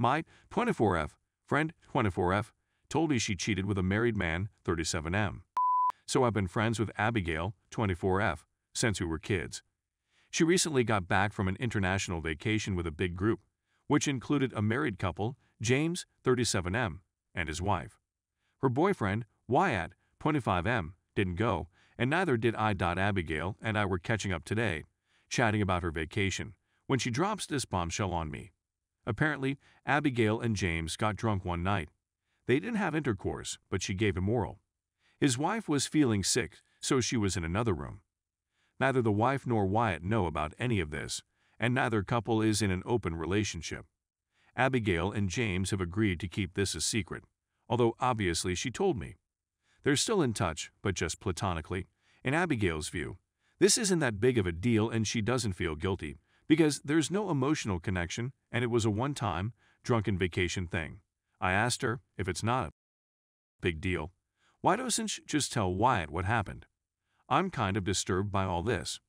My 24F friend 24F told me she cheated with a married man 37M. So I've been friends with Abigail 24F since we were kids. She recently got back from an international vacation with a big group, which included a married couple, James 37M, and his wife. Her boyfriend, Wyatt 25M, didn't go, and neither did I. Abigail and I were catching up today, chatting about her vacation, when she drops this bombshell on me. Apparently, Abigail and James got drunk one night. They didn't have intercourse, but she gave him oral. His wife was feeling sick, so she was in another room. Neither the wife nor Wyatt know about any of this, and neither couple is in an open relationship. Abigail and James have agreed to keep this a secret, although obviously she told me. They're still in touch, but just platonically. In Abigail's view, this isn't that big of a deal and she doesn't feel guilty, because there's no emotional connection and it was a one-time, drunken vacation thing. I asked her if it's not a big deal, why doesn't she just tell Wyatt what happened? I'm kind of disturbed by all this.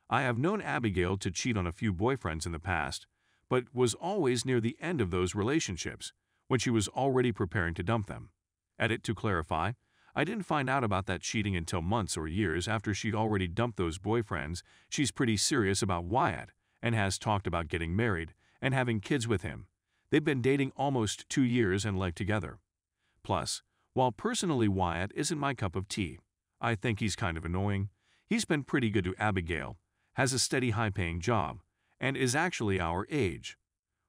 I have known Abigail to cheat on a few boyfriends in the past, but was always near the end of those relationships, when she was already preparing to dump them. Edit to clarify, I didn't find out about that cheating until months or years after she'd already dumped those boyfriends. She's pretty serious about Wyatt and has talked about getting married and having kids with him. They've been dating almost 2 years and live together. Plus, while personally Wyatt isn't my cup of tea, I think he's kind of annoying. He's been pretty good to Abigail, has a steady high-paying job, and is actually our age.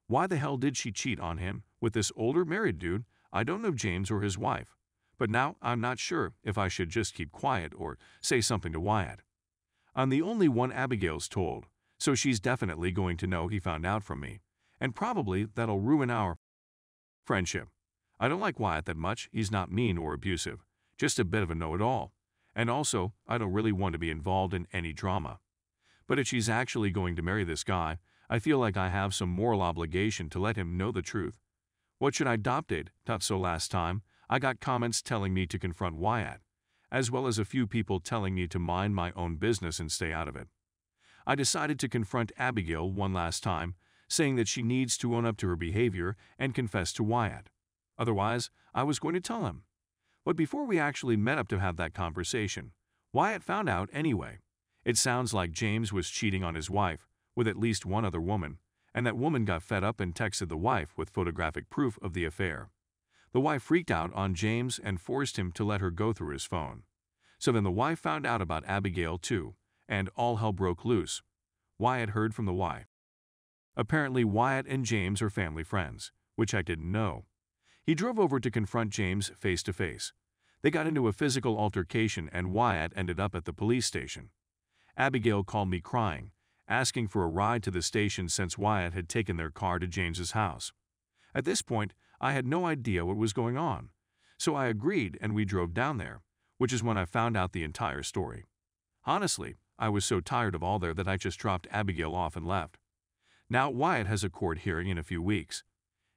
Why the hell did she cheat on him with this older married dude? I don't know James or his wife. But now I'm not sure if I should just keep quiet or say something to Wyatt. I'm the only one Abigail's told, so she's definitely going to know he found out from me, and probably that'll ruin our friendship. I don't like Wyatt that much. He's not mean or abusive, just a bit of a know-it-all. And also, I don't really want to be involved in any drama. But if she's actually going to marry this guy, I feel like I have some moral obligation to let him know the truth. What should I adopt it? So last time, I got comments telling me to confront Wyatt, as well as a few people telling me to mind my own business and stay out of it. I decided to confront Abigail one last time, saying that she needs to own up to her behavior and confess to Wyatt. Otherwise, I was going to tell him. But before we actually met up to have that conversation, Wyatt found out anyway. It sounds like James was cheating on his wife with at least one other woman, and that woman got fed up and texted the wife with photographic proof of the affair. The wife freaked out on James and forced him to let her go through his phone. So then the wife found out about Abigail too, and all hell broke loose. Wyatt heard from the wife. Apparently Wyatt and James are family friends, which I didn't know. He drove over to confront James face to face. They got into a physical altercation and Wyatt ended up at the police station. Abigail called me crying, asking for a ride to the station since Wyatt had taken their car to James's house. At this point, I had no idea what was going on, so I agreed and we drove down there, which is when I found out the entire story. Honestly, I was so tired of all that I just dropped Abigail off and left. Now Wyatt has a court hearing in a few weeks.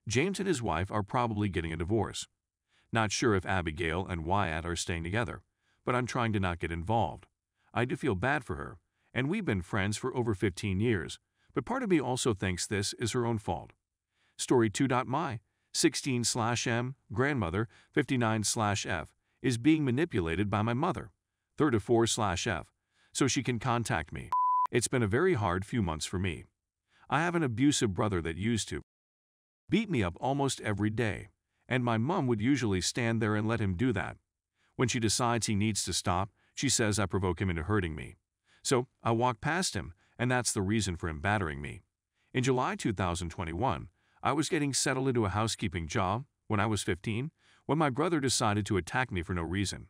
James and his wife are probably getting a divorce. Not sure if Abigail and Wyatt are staying together, but I'm trying to not get involved. I do feel bad for her, and we've been friends for over 15 years, but part of me also thinks this is her own fault. Story 2.my 16/M, grandmother 59/F, is being manipulated by my mother 34/F, so she can contact me. It's been a very hard few months for me. I have an abusive brother that used to beat me up almost every day, and my mom would usually stand there and let him do that. When she decides he needs to stop, she says I provoke him into hurting me. So I walk past him, and that's the reason for him battering me. In July 2021, I was getting settled into a housekeeping job when I was 15, when my brother decided to attack me for no reason.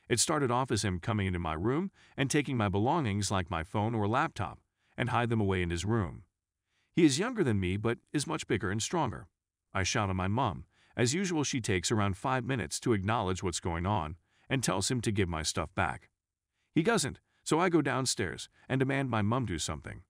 It started off as him coming into my room and taking my belongings like my phone or laptop and hide them away in his room. He is younger than me but is much bigger and stronger. I shout at my mom. As usual, she takes around 5 minutes to acknowledge what's going on and tells him to give my stuff back. He doesn't, so I go downstairs and demand my mom do something.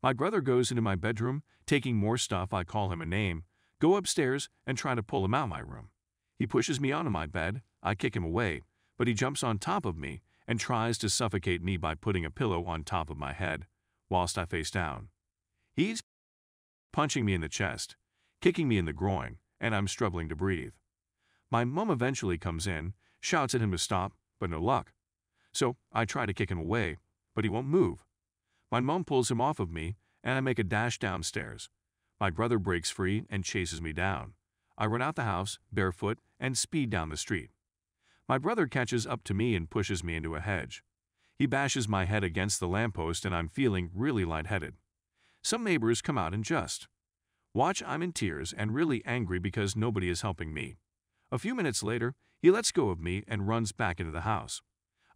My brother goes into my bedroom, taking more stuff. I call him a name, go upstairs, and try to pull him out of my room. He pushes me onto my bed. I kick him away, but he jumps on top of me and tries to suffocate me by putting a pillow on top of my head, whilst I face down. He's punching me in the chest, kicking me in the groin, and I'm struggling to breathe. My mom eventually comes in, shouts at him to stop, but no luck. So I try to kick him away, but he won't move. My mom pulls him off of me, and I make a dash downstairs. My brother breaks free and chases me down. I run out the house, barefoot, and speed down the street. My brother catches up to me and pushes me into a hedge. He bashes my head against the lamppost and I'm feeling really lightheaded. Some neighbors come out and just watch. I'm in tears and really angry because nobody is helping me. A few minutes later, he lets go of me and runs back into the house.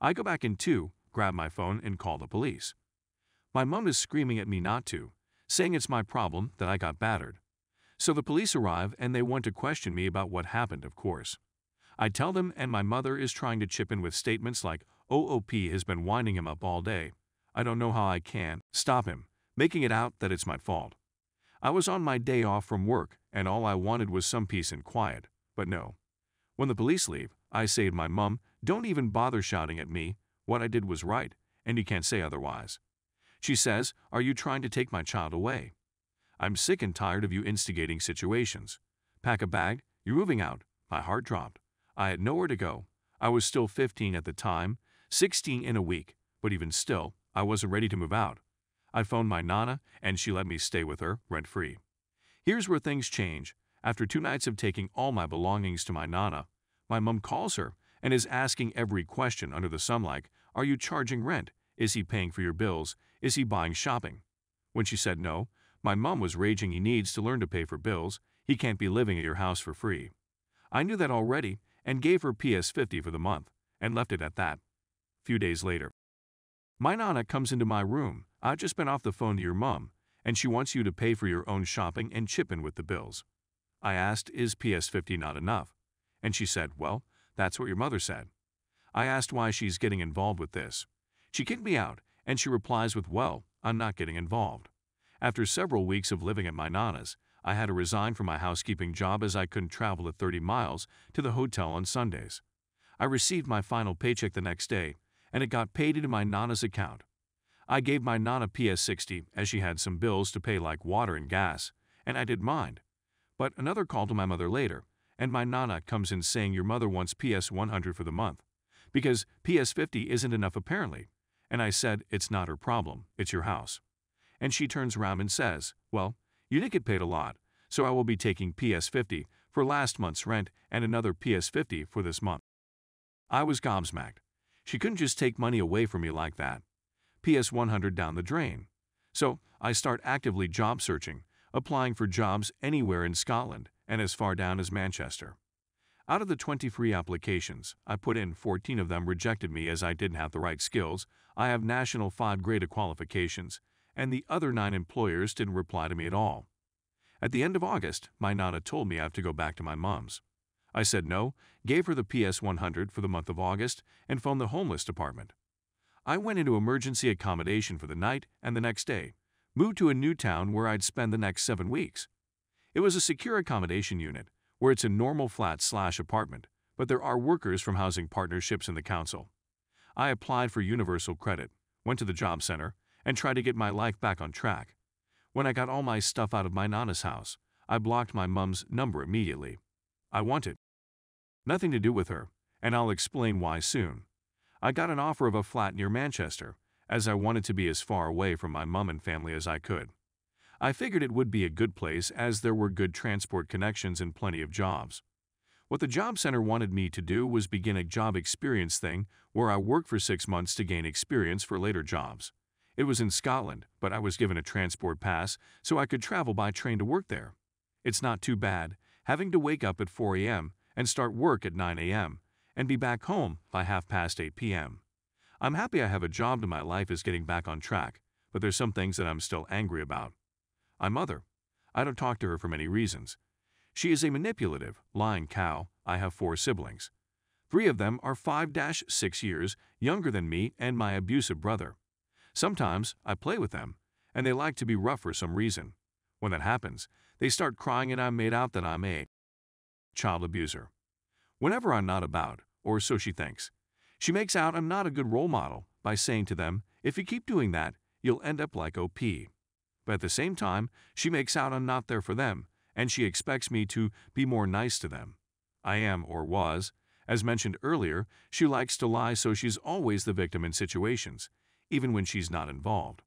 I go back in too, grab my phone, and call the police. My mom is screaming at me not to, saying it's my problem that I got battered. So the police arrive and they want to question me about what happened, of course. I tell them, and my mother is trying to chip in with statements like, "OOP has been winding him up all day. I don't know how I can stop him," making it out that it's my fault. I was on my day off from work and all I wanted was some peace and quiet, but no. When the police leave, I say to my mom, "Don't even bother shouting at me. What I did was right, and you can't say otherwise." She says, "Are you trying to take my child away? I'm sick and tired of you instigating situations. Pack a bag, you're moving out." My heart dropped. I had nowhere to go. I was still 15 at the time, 16 in a week, but even still, I wasn't ready to move out. I phoned my nana, and she let me stay with her, rent-free. Here's where things change. After 2 nights of taking all my belongings to my nana, my mom calls her and is asking every question under the sun like, "Are you charging rent? Is he paying for your bills? Is he buying shopping?" When she said no, my mom was raging. "He needs to learn to pay for bills. He can't be living at your house for free." I knew that already and gave her PS50 for the month and left it at that. A few days later, my nana comes into my room. "I've just been off the phone to your mom, and she wants you to pay for your own shopping and chip in with the bills." I asked, "Is PS50 not enough?" And she said, "Well, that's what your mother said." I asked why she's getting involved with this. She kicked me out, and she replies with, "Well, I'm not getting involved." After several weeks of living at my nana's, I had to resign from my housekeeping job as I couldn't travel the 30 miles to the hotel on Sundays. I received my final paycheck the next day, and it got paid into my nana's account. I gave my nana PS60 as she had some bills to pay like water and gas, and I didn't mind. But another call to my mother later, and my nana comes in saying your mother wants PS100 for the month, because PS50 isn't enough apparently. And I said, "It's not her problem, it's your house." And she turns around and says, "Well, you didn't get paid a lot, so I will be taking PS50 for last month's rent and another PS50 for this month." I was gobsmacked. She couldn't just take money away from me like that. PS100 down the drain. So I start actively job searching, applying for jobs anywhere in Scotland and as far down as Manchester. Out of the 20 free applications I put in, 14 of them rejected me as I didn't have the right skills. I have national 5-grade qualifications, and the other 9 employers didn't reply to me at all. At the end of August, my nana told me I have to go back to my mom's. I said no, gave her the PS100 for the month of August, and phoned the homeless department. I went into emergency accommodation for the night and the next day, moved to a new town where I'd spend the next 7 weeks. It was a secure accommodation unit, where it's a normal flat/apartment, but there are workers from housing partnerships in the council. I applied for universal credit, went to the job center, and tried to get my life back on track. When I got all my stuff out of my nana's house, I blocked my mom's number immediately. I wanted nothing to do with her, and I'll explain why soon. I got an offer of a flat near Manchester, as I wanted to be as far away from my mom and family as I could. I figured it would be a good place as there were good transport connections and plenty of jobs. What the job center wanted me to do was begin a job experience thing where I worked for 6 months to gain experience for later jobs. It was in Scotland, but I was given a transport pass so I could travel by train to work there. It's not too bad, having to wake up at 4 a.m. and start work at 9 a.m. and be back home by 8:30 p.m. I'm happy I have a job and my life is getting back on track, but there's some things that I'm still angry about. My mother. I don't talk to her for many reasons. She is a manipulative, lying cow. I have 4 siblings. 3 of them are 5-6 years younger than me and my abusive brother. Sometimes I play with them, and they like to be rough for some reason. When that happens, they start crying and I'm made out that I'm a child abuser. Whenever I'm not about, or so she thinks, she makes out I'm not a good role model by saying to them, "If you keep doing that, you'll end up like OP." But at the same time, she makes out I'm not there for them and she expects me to be more nice to them. I am, or was. As mentioned earlier, she likes to lie, so she's always the victim in situations, even when she's not involved.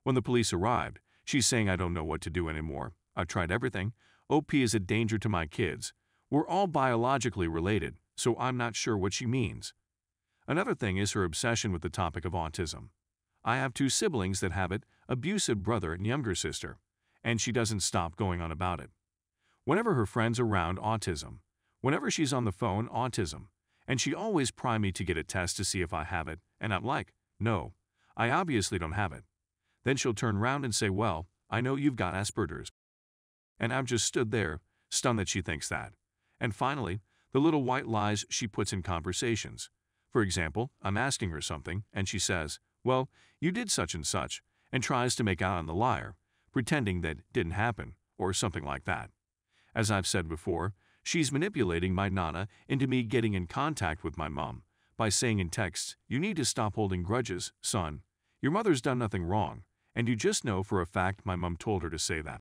When the police arrived, she's saying I don't know what to do anymore. I've tried everything. OP is a danger to my kids. We're all biologically related, so I'm not sure what she means. Another thing is her obsession with the topic of autism. I have 2 siblings that have it, abusive brother and younger sister, and she doesn't stop going on about it. Whenever her friends are around, autism. Whenever she's on the phone, autism. And she always pry me to get a test to see if I have it, and I'm like, no, I obviously don't have it. Then she'll turn round and say, well, I know you've got Asperger's. And I've just stood there, stunned that she thinks that. And finally, the little white lies she puts in conversations. For example, I'm asking her something, and she says, well, you did such and such, and tries to make out on the liar, pretending that didn't happen, or something like that. As I've said before, she's manipulating my Nana into me getting in contact with my mom by saying in texts, you need to stop holding grudges, son. Your mother's done nothing wrong, and you just know for a fact my mom told her to say that.